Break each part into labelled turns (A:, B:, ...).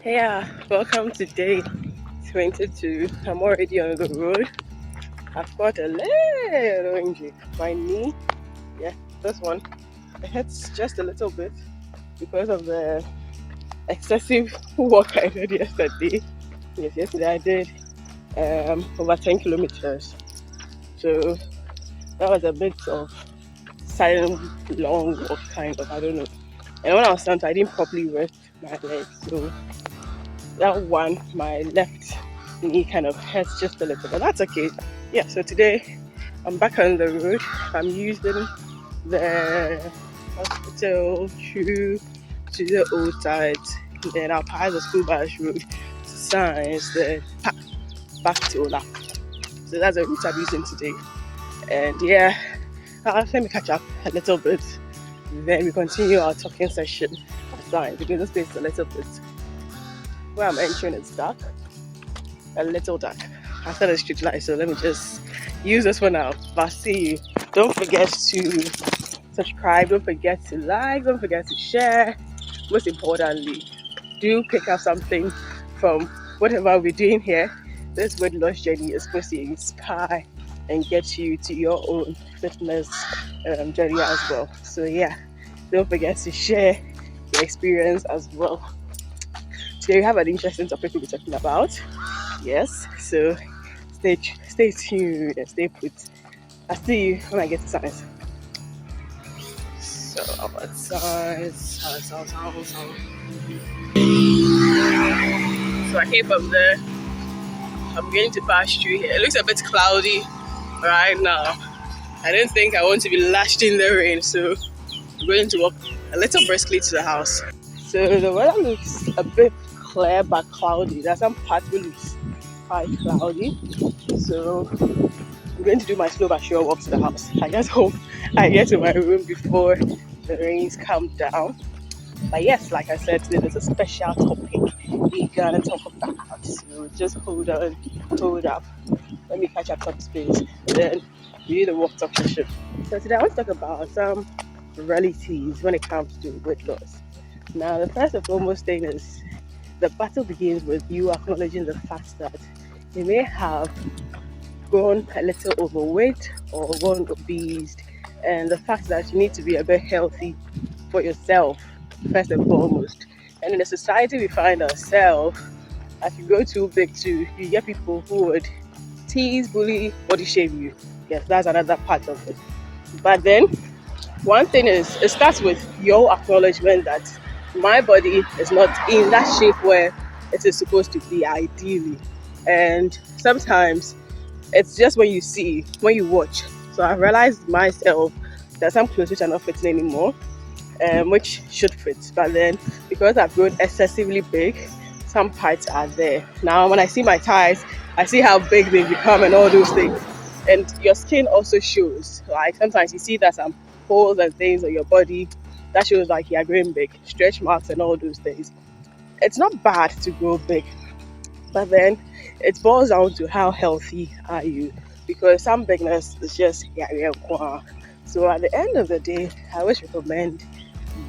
A: Yeah, welcome to day 22. I'm already on the road. I've got a little injury. My knee, yeah, this one, it hurts just a little bit because of the excessive walk I did yesterday. Yes, yesterday I did over 10 kilometers. So that was a bit of silent, long walk, kind of, I don't know. And when I was done, I didn't properly rest my legs. So that one, my left knee kind of hurts just a little, but that's okay. Yeah, so today I'm back on the road. I'm using the hospital through to the old side, then I'll pass the school bus road to Science, then back to Ola. So that's the route I'm using today. And yeah, let me catch up a little bit. Then we continue our talking session at Science because this place is a little bit where I'm entering is dark. A little dark. I said a street light, so let me just use this one now. But see you. Don't forget to subscribe, don't forget to like, don't forget to share. Most importantly, do pick up something from whatever we're doing here. This weight loss journey is supposed to inspire and get you to your own fitness journey as well. So yeah, don't forget to share your experience as well. Today we have an interesting topic we'll be talking about. Yes, so stay tuned and stay put. I'll see you when I get to Science. So I'm at Science. So I came from there. I'm going to pass through here. It looks a bit cloudy right now. I don't think I want to be lashed in the rain, so I'm going to walk a little briskly to the house. So the weather looks a bit clear but cloudy. There's some parts where it looks quite cloudy. So I'm going to do my slow but sure walk to the house. I just hope I get to my room before the rains come down. But yes, like I said, today there's a special topic we're gonna talk about. So just hold on, hold up. Let me catch up some space. Then we do the walk talk session. So today I want to talk about some realities when it comes to weight loss. Now the first and foremost thing is the battle begins with you acknowledging the fact that you may have gone a little overweight or gone obese, and the fact that you need to be a bit healthy for yourself first and foremost. And in the society we find ourselves, as you go too big too, you get people who would tease, bully, body shame you. Yes, that's another part of it. But then one thing is it starts with your acknowledgement that my body is not in that shape where it is supposed to be ideally. And sometimes it's just when you watch. So I realized myself that some clothes which are not fitting anymore, which should fit. But then because I've grown excessively big, some parts are there. Now when I see my thighs, I see how big they've become and all those things. And your skin also shows. Like sometimes you see that some holes and things on your body that shows like you're growing big, stretch marks and all those things. It's not bad to grow big, but then it boils down to how healthy are you, because some bigness is just yeah. So at the end of the day, I always recommend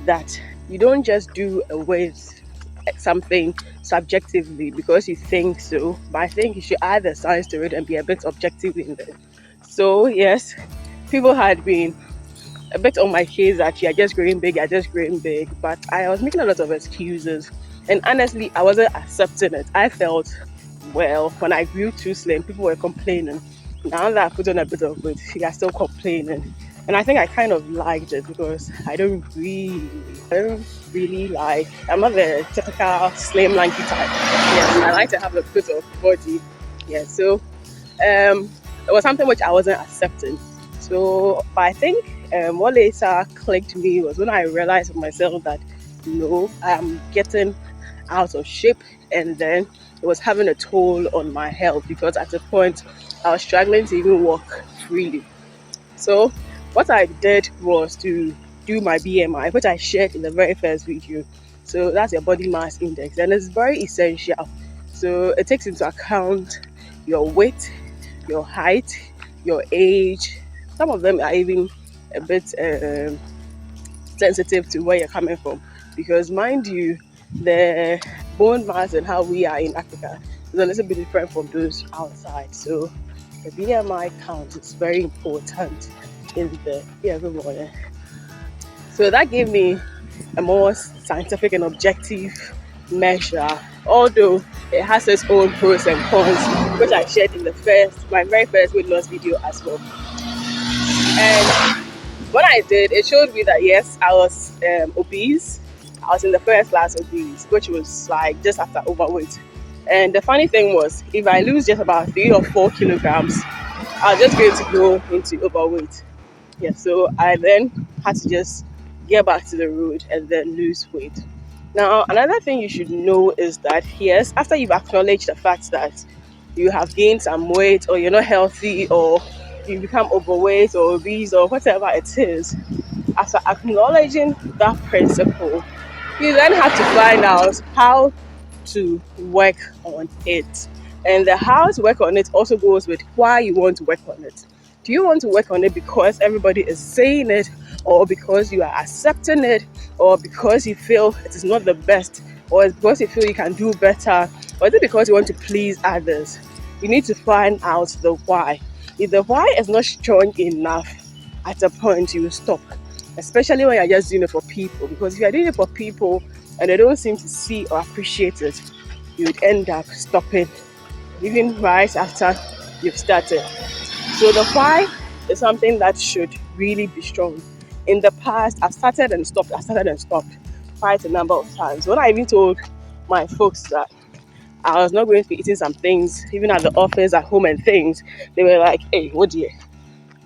A: that you don't just do with something subjectively because you think so, but I think you should add the science to it and be a bit objective in it. So yes, people had been a bit on my case that you're just growing big, but I was making a lot of excuses, and honestly I wasn't accepting it. I felt, well, when I grew too slim, people were complaining. Now that I put on a bit of weight, you are still complaining. And I think I kind of liked it because I don't really like, I'm not the typical slim lanky type. Yes, I like to have a bit of body. Yeah, so it was something which I wasn't accepting. So, but I think what later clicked to me was when I realized for myself that no, I am getting out of shape, and then it was having a toll on my health because at a point I was struggling to even walk freely. So what I did was to do my BMI, which I shared in the very first video. So that's your body mass index, and it's very essential. So it takes into account your weight, your height, your age. Some of them are even a bit sensitive to where you're coming from, because mind you, the bone mass and how we are in Africa is a little bit different from those outside. So the BMI count is very important in the every morning. So that gave me a more scientific and objective measure, although it has its own pros and cons, which I shared in my very first weight loss video as well. And when I did, it showed me that yes, I was obese. I was in the first class obese, which was like just after overweight. And the funny thing was, if I lose just about 3 or 4 kilograms, I was just going to go into overweight. Yeah, so I then had to just get back to the road and then lose weight. Now, another thing you should know is that yes, after you've acknowledged the fact that you have gained some weight or you're not healthy or you become overweight or obese or whatever it is, after acknowledging that principle, you then have to find out how to work on it. And the how to work on it also goes with why you want to work on it. Do you want to work on it because everybody is saying it, or because you are accepting it, or because you feel it is not the best, or it's because you feel you can do better, or is it because you want to please others? You need to find out the why. If the why is not strong enough, at a point you will stop, especially when you're just doing it for people. Because if you're doing it for people and they don't seem to see or appreciate it, you would end up stopping even right after you've started. So the why is something that should really be strong. In the past, I've started and stopped quite a number of times. When I even told my folks that I was not going to be eating some things, even at the office, at home and things, they were like, hey, what do you?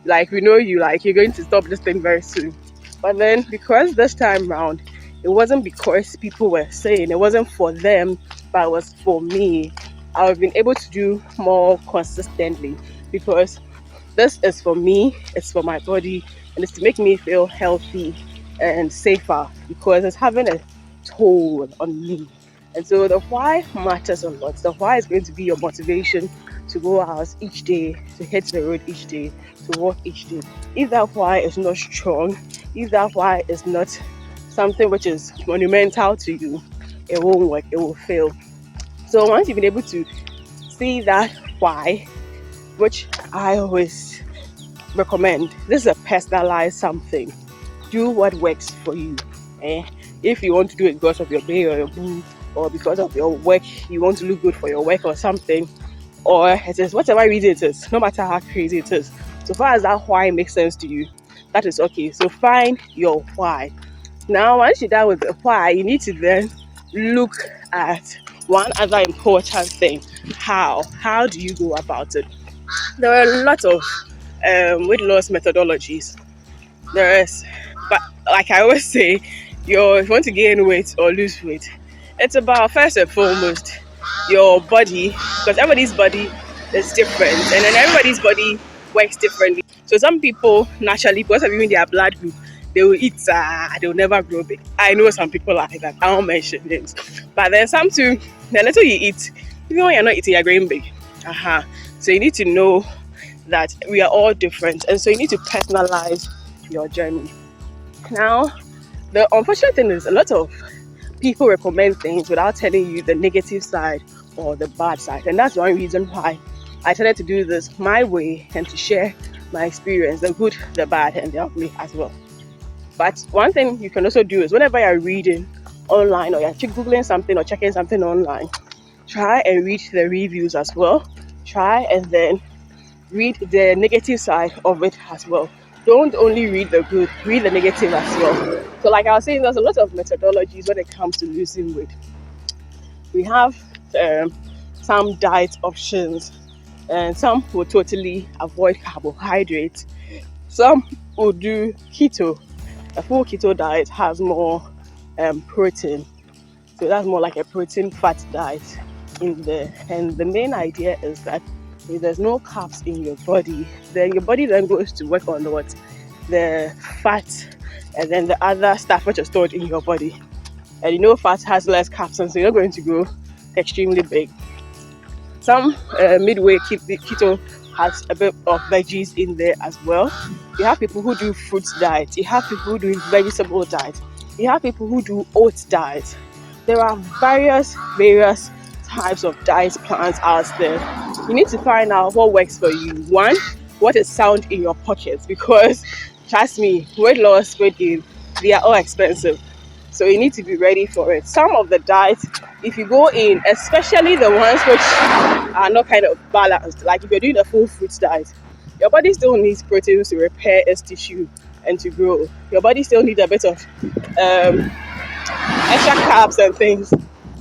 A: Like, we know you, like, you're going to stop this thing very soon. But then, because this time round, it wasn't because people were saying, it wasn't for them, but it was for me. I've been able to do more consistently because this is for me, it's for my body, and it's to make me feel healthy and safer because it's having a toll on me. And so the why matters a lot. The why is going to be your motivation to go out each day, to hit the road each day, to walk each day. If that why is not strong, if that why is not something which is monumental to you, it won't work, it will fail. So once you've been able to see that why, which I always recommend, this is a personalized something. Do what works for you. If you want to do it because of your day or your boo, or because of your work, you want to look good for your work or something, or it is whatever reason it is, no matter how crazy it is. So far as that why makes sense to you, that is okay. So find your why. Now, once you're done with the why, you need to then look at one other important thing. How do you go about it? There are a lot of weight loss methodologies. There is, but like I always say, if you want to gain weight or lose weight, it's about first and foremost your body, because everybody's body is different, and then everybody's body works differently. So some people naturally, because of even their blood group, they will eat, they will never grow big. I know some people like that. I won't mention names, but then some too. The little you eat, even when you're not eating, you're growing big. So you need to know that we are all different, and so you need to personalize your journey. Now, the unfortunate thing is a lot of people recommend things without telling you the negative side or the bad side, and that's one reason why I decided to do this my way and to share my experience, the good, the bad, and the ugly as well. But one thing you can also do is whenever you're reading online or you're googling something or checking something online, try and read the reviews as well. Try and then read the negative side of it as well. Don't only read the good, read the negative as well. So like I was saying, there's a lot of methodologies when it comes to losing weight. We have some diet options, and some will totally avoid carbohydrates. Some will do keto. A full keto diet has more protein. So that's more like a protein fat diet in there. And the main idea is that if there's no carbs in your body, then your body then goes to work on what? The fat and then the other stuff which is stored in your body. And you know fat has less carbs, and so you're not going to grow extremely big. Some midway keto has a bit of veggies in there as well. You have people who do fruit diet. You have people who do vegetable diet. You have people who do oat diet. there are various types of diet plans out there. You need to find out what works for you. One, what is sound in your pockets, because trust me, weight loss, weight gain, they are all expensive. So you need to be ready for it. Some of the diets, if you go in, especially the ones which are not kind of balanced, like if you're doing a full fruit diet, your body still needs proteins to repair its tissue and to grow. Your body still needs a bit of um, extra carbs and things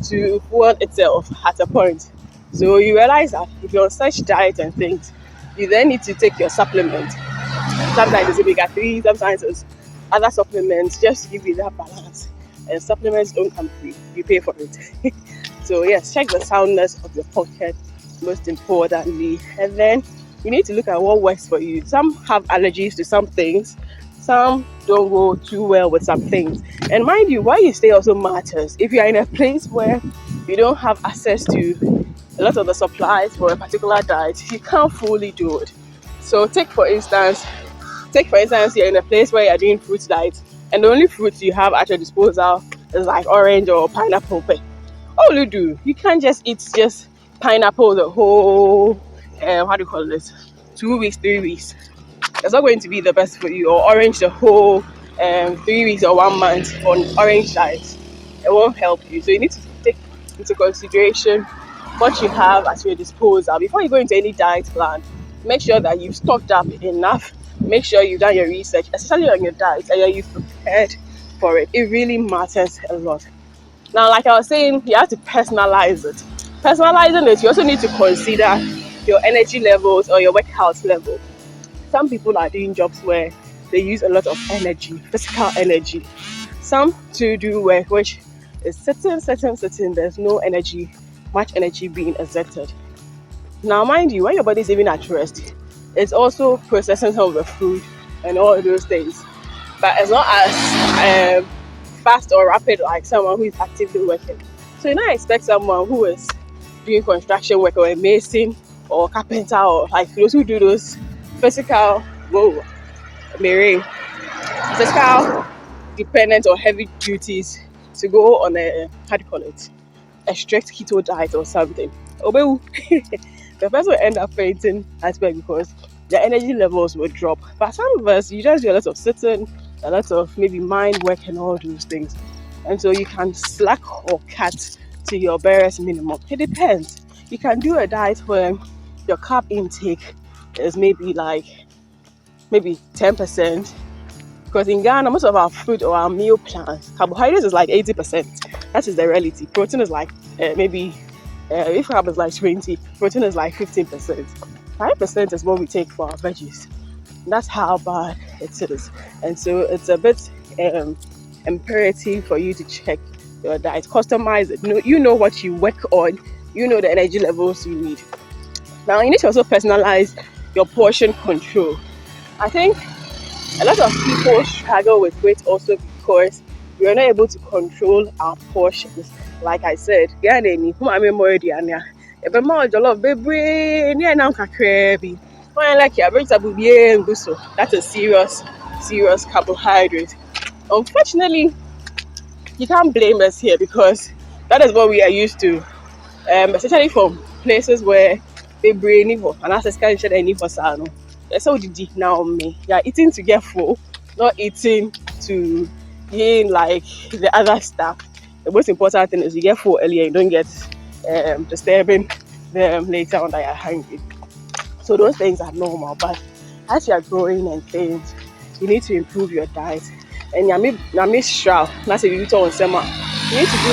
A: to fuel itself at a point. So you realize that if you're on such diet and things, you then need to take your supplement. Sometimes it's omega-3, sometimes it's other supplements just to give you that balance. And supplements don't come free, you pay for it. So yes, check the soundness of your pocket most importantly. And then you need to look at what works for you. Some have allergies to some things, some don't go too well with some things. And mind you, where you stay also matters. If you're in a place where you don't have access to a lot of the supplies for a particular diet, you can't fully do it. So take for instance, you're in a place where you're doing fruit diet, and the only fruits you have at your disposal is like orange or pineapple. What will you do? You can't just eat just pineapple the whole how do you call this 2 weeks, 3 weeks. It's not going to be the best for you. Or orange the whole 3 weeks or 1 month on orange diet. It won't help you. So you need to take into consideration what you have at your disposal before you go into any diet plan. Make sure that you've stocked up enough. Make sure you've done your research, especially on your diet, and you've prepared for it. It really matters a lot. Now, like I was saying, you have to personalize it. Personalizing it, you also need to consider your energy levels or your workout level. Some people are doing jobs where they use a lot of energy, physical energy. Some to do work which is sitting. There's no energy, much energy being exerted. Now, mind you, when your body is even at rest, it's also processing some of the food and all of those things. But it's not as fast or rapid like someone who is actively working. So you don't expect someone who is doing construction work or a mason or carpenter or like those who do those physical, Mary, physical dependent or heavy duties to go on a, how do you call it, a strict keto diet or something. The person will end up fainting as well because their energy levels will drop. But some of us, you just do a lot of sitting, a lot of maybe mind work and all those things. And so you can slack or cut to your barest minimum. It depends. You can do a diet where your carb intake is maybe 10%. Because in Ghana, most of our food or our meal plans, carbohydrates is like 80%. That is the reality. Protein is like if carb is like 20, protein is like 15%. 5% is what we take for our veggies. That's how bad it is. And so it's a bit imperative for you to check your diet, customize it. You know what you work on, you know the energy levels you need. Now you need to also personalize your portion control. I think a lot of people struggle with weight also because we are not able to control our portions. Like I said, that is serious carbohydrate. Unfortunately, you can't blame us here because that is what we are used to, especially from places where they bring for and that's any for sano. So did now me. Yeah, eating to get full, not eating to gain like the other stuff. The most important thing is you get full earlier, you don't get disturbing them later on that you're hungry. So those things are normal, but as you're growing and things, you need to improve your diet. And you need to do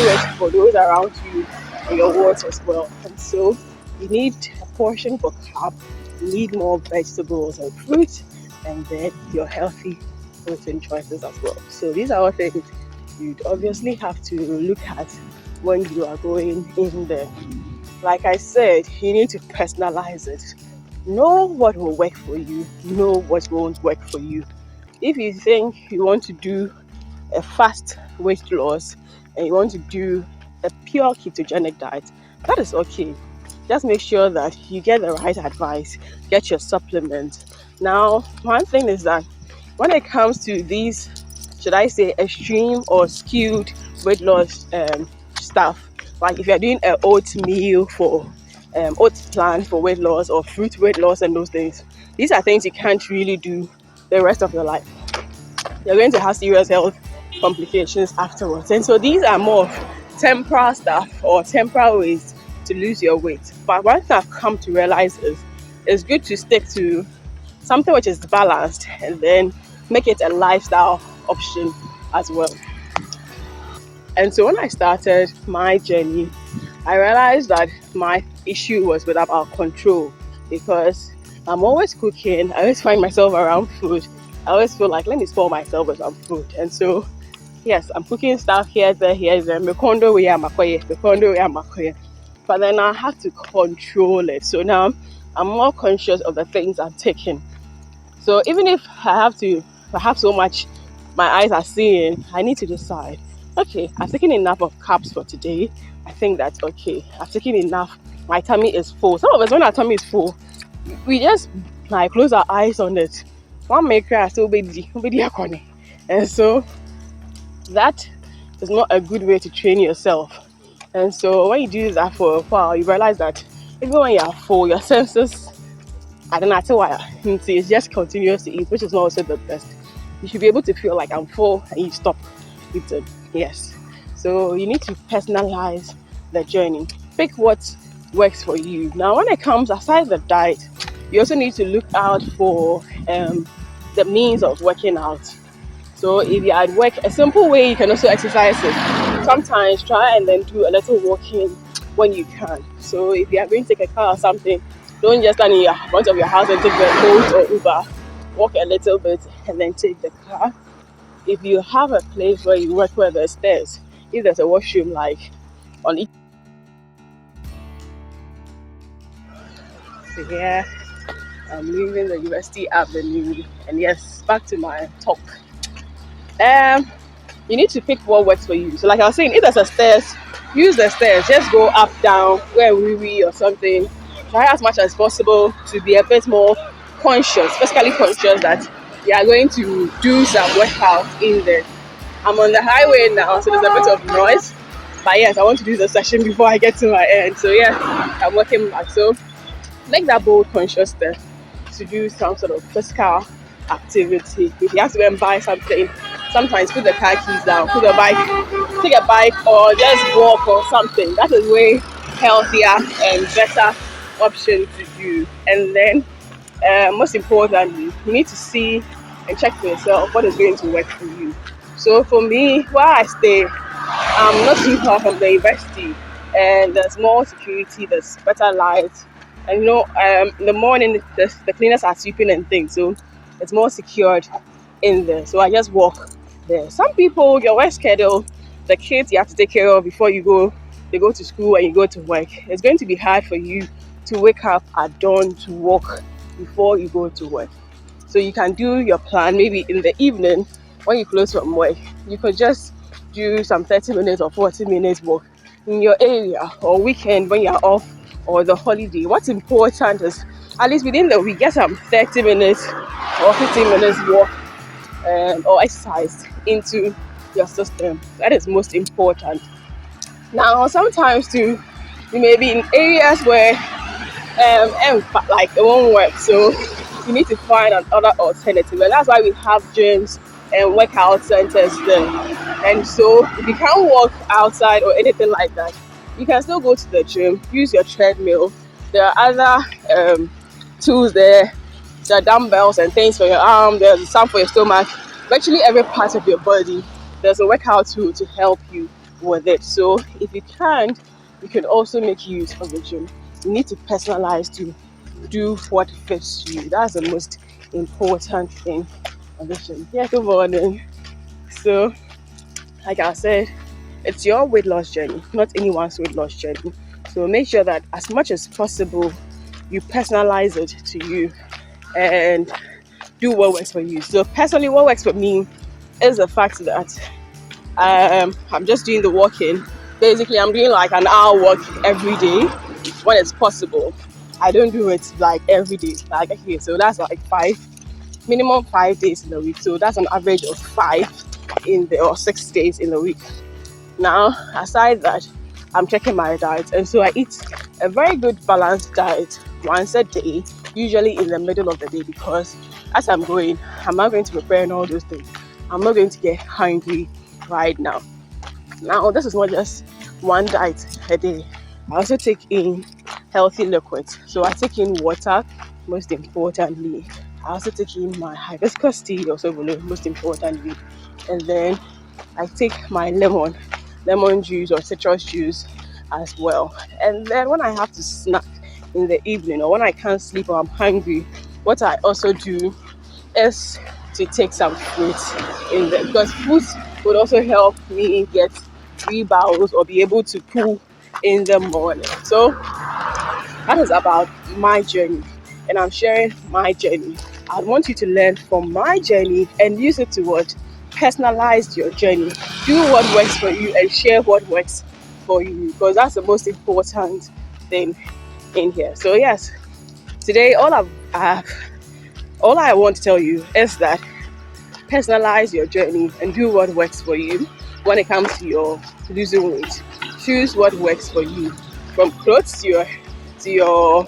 A: it for those around you and your words as well. And so you need a portion for carb, you need more vegetables and fruits, and then your healthy protein choices as well. So these are all things you'd obviously have to look at when you are going in there. Like I said, you need to personalize it. Know what will work for you, know what won't work for you. If you think you want to do a fast weight loss and you want to do a pure ketogenic diet, that is okay. Just make sure that you get the right advice, get your supplement. Now, one thing is that when it comes to these, should I say, extreme or skewed weight loss stuff, like if you're doing an oatmeal for oats plan for weight loss or fruit weight loss and those things, these are things you can't really do the rest of your life. You're going to have serious health complications afterwards. And so these are more of temporary stuff or temporary ways to lose your weight. But one thing I've come to realize is it's good to stick to something which is balanced and then make it a lifestyle option as well. And so when I started my journey, I realized that my issue was with about control, because I'm always cooking. I always find myself around food. I always feel like, let me spoil myself with some food. And so, yes, I'm cooking stuff here, there, here, there. But then I have to control it. So now I'm more conscious of the things I'm taking. So even if I have so much my eyes are seeing, I need to decide, okay, I've taken enough of carbs for today. I think that's okay. I've taken enough. My tummy is full. Some of us, when our tummy is full, we just like close our eyes on it. One maker still baby, and so that is not a good way to train yourself. And so when you do that for a while, you realize that even when you're full, your senses, I don't know why, it's just continuous to eat, which is not also the best. You should be able to feel like I'm full and you stop eating. Yes. So you need to personalize the journey. Pick what works for you. Now, when it comes aside the diet, you also need to look out for the means of working out. So if you're at work, a simple way you can also exercise it. Sometimes try and then do a little walking when you can. So if you are going to take a car or something, don't just stand in front of your house and take the Bolt or Uber. Walk a little bit and then take the car. If you have a place where you work where there's stairs, if there's a washroom like on each. So here I'm leaving the University Avenue, and yes, back to my talk. You need to pick what works for you. So like I was saying, if there's a stairs, use the stairs. Just go up, down, go and wee or something. Try as much as possible to be a bit more conscious, physically conscious that you are going to do some workout in there. I'm on the highway now, so there's a bit of noise. But yes, I want to do the session before I get to my end. So yeah, I'm working back. So make that bold conscious step to do some sort of physical activity. If you have to go and buy something, sometimes put the car keys down, put a bike, take a bike or just walk or something. That is way healthier and better option to do. And then most importantly, you need to see and check for yourself what is going to work for you. So for me, where I stay, I'm not too far from the university, and there's more security, there's better light, and in the morning the cleaners are sweeping and things, so it's more secured in there. So I just walk there. Some people, your work schedule, the kids you have to take care of before they go to school and you go to work. It's going to be hard for you to wake up at dawn to walk before you go to work. So you can do your plan maybe in the evening when you close from work. You could just do some 30 minutes or 40 minutes walk in your area, or weekend when you're off, or the holiday. What's important is at least within the week, get some 30 minutes or 15 minutes walk or exercise into your system. That is most important. Now, sometimes too, you may be in areas where like it won't work, so you need to find another alternative, and that's why we have gyms and workout centers there. And so if you can't walk outside or anything like that, you can still go to the gym, use your treadmill. There are other tools there. There are dumbbells and things for your arm. There's some for your stomach. Virtually every part of your body, there's a workout tool to help you with it. So if you can't, you can also make use of the gym. You need to personalize to do what fits you. That's the most important thing on the gym. Yeah, good morning. So, like I said, it's your weight loss journey, not anyone's weight loss journey. So make sure that as much as possible, you personalize it to you and do what works for you. So personally, what works for me is the fact that I'm just doing the walking. Basically, I'm doing like an hour walk every day when it's possible. I don't do it like every day. Like, okay, so that's like minimum 5 days in the week. So that's an average of 5 or 6 days in the week. Now, aside that, I'm checking my diet. And so I eat a very good balanced diet once a day, usually in the middle of the day, because as I'm going, I'm not going to prepare and all those things. I'm not going to get hungry right now. Now, this is not just one diet a day. I also take in healthy liquids. So I take in water, most importantly. I also take in my hibiscus tea, also most importantly. And then I take my lemon juice or citrus juice as well. And then when I have to snack in the evening or when I can't sleep or I'm hungry, what I also do is to take some fruits in there, because fruits would also help me get three bowels or be able to poo in the morning. So that is about my journey, and I'm sharing my journey. I want you to learn from my journey and use it to what? Personalize your journey. Do what works for you and share what works for you, because that's the most important thing in here. So yes, today all I want to tell you is that personalize your journey and do what works for you when it comes to your losing weight. Choose what works for you, from clothes to your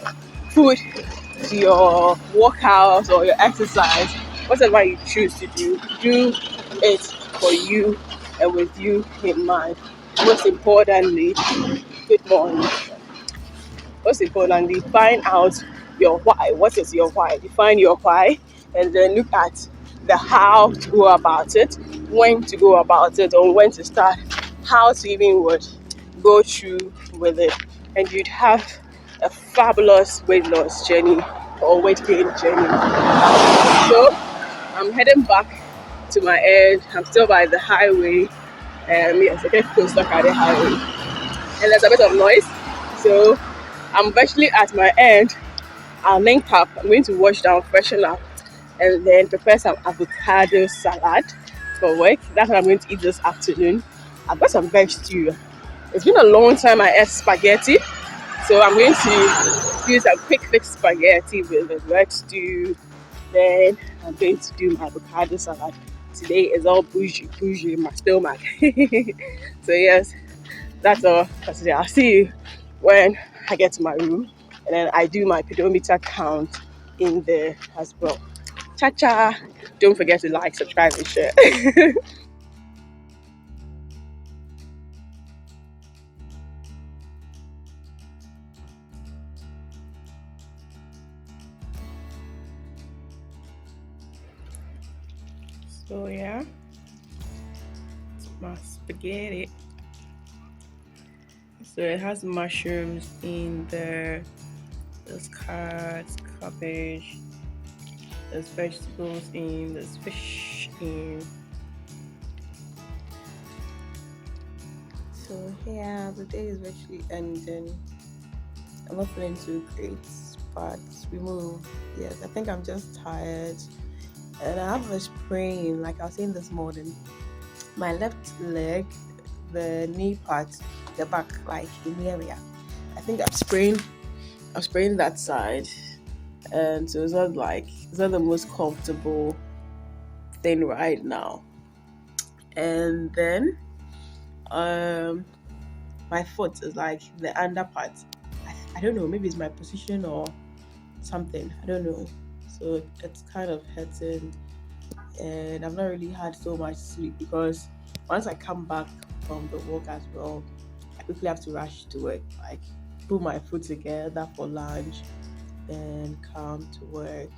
A: food, to your workouts or your exercise. Whatever you choose to do it for you and with you in mind. Most importantly, good morning. Most importantly, find out your why. What is your why? Define your why, and then look at the how to go about it, when to go about it, or when to start, how to even what go through with it, and you'd have a fabulous weight loss journey or weight gain journey. So I'm heading back to my end. I'm still by the highway. Yes, I get close to the highway, and there's a bit of noise. So I'm virtually at my end. I'll link up. I'm going to wash down, freshen up, and then prepare some avocado salad for work. That's what I'm going to eat this afternoon. I've got some veg stew. It's been a long time I ate spaghetti, so I'm going to do some quick fix spaghetti with the veg stew. Then I'm going to do my avocado salad. Today is all bougie in my stomach. So yes, that's all for today. I'll see you when I get to my room, and then I do my pedometer count in there as well. Cha cha! Don't forget to like, subscribe, and share. So yeah, my spaghetti. So it has mushrooms in there. There's carrots, cabbage. There's vegetables in. There's fish in. So yeah, the day is virtually ending. I'm not feeling too great, but we move. Yes, I think I'm just tired. And I have a sprain, like I was saying this morning. My left leg, the knee part, the back, like in the area. I think I've sprained that side. And so it's not the most comfortable thing right now. And then um my foot is like the under part. I don't know, maybe it's my position or something. I don't know. So it's kind of hurting, and I've not really had so much sleep because once I come back from the work as well, I quickly have to rush to work, like put my food together for lunch, then come to work.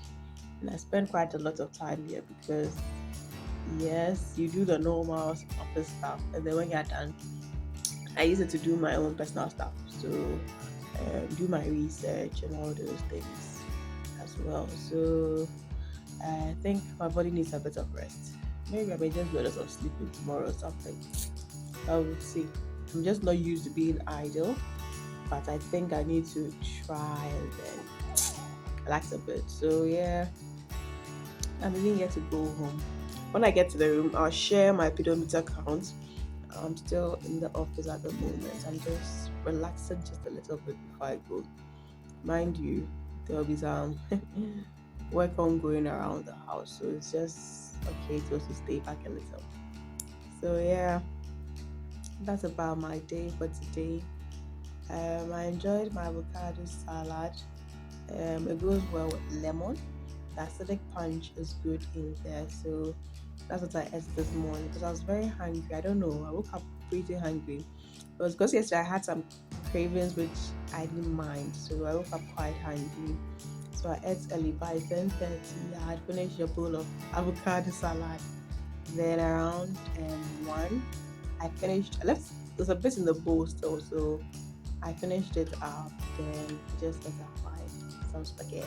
A: And I spend quite a lot of time here because yes, you do the normal office stuff, and then when you're done, I use it to do my own personal stuff. So do my research and all those things as well. So I think my body needs a bit of rest. Maybe I may just do a lot of sleeping tomorrow or something. I would see. I'm just not used to being idle, but I think I need to try and then relax a bit. So yeah, I'm even yet to go home. When I get to the room, I'll share my pedometer count. I'm still in the office at the moment. I'm just relaxing just a little bit before I go. Mind you, there'll be some work on going around the house, so it's just okay to also stay back a little. So yeah, that's about my day for today.
B: I enjoyed my avocado salad. It goes well with lemon. The acidic punch is good in there. So that's what I ate this morning because I was very hungry. I don't know. I woke up pretty hungry. It was because yesterday I had some cravings which I didn't mind. So I woke up quite hungry. So I ate early by 10:30. I had finished a bowl of avocado salad. Then around 1, I finished. I left there's a bit in the bowl still, so I finished it up. Then just ate up by some spaghetti.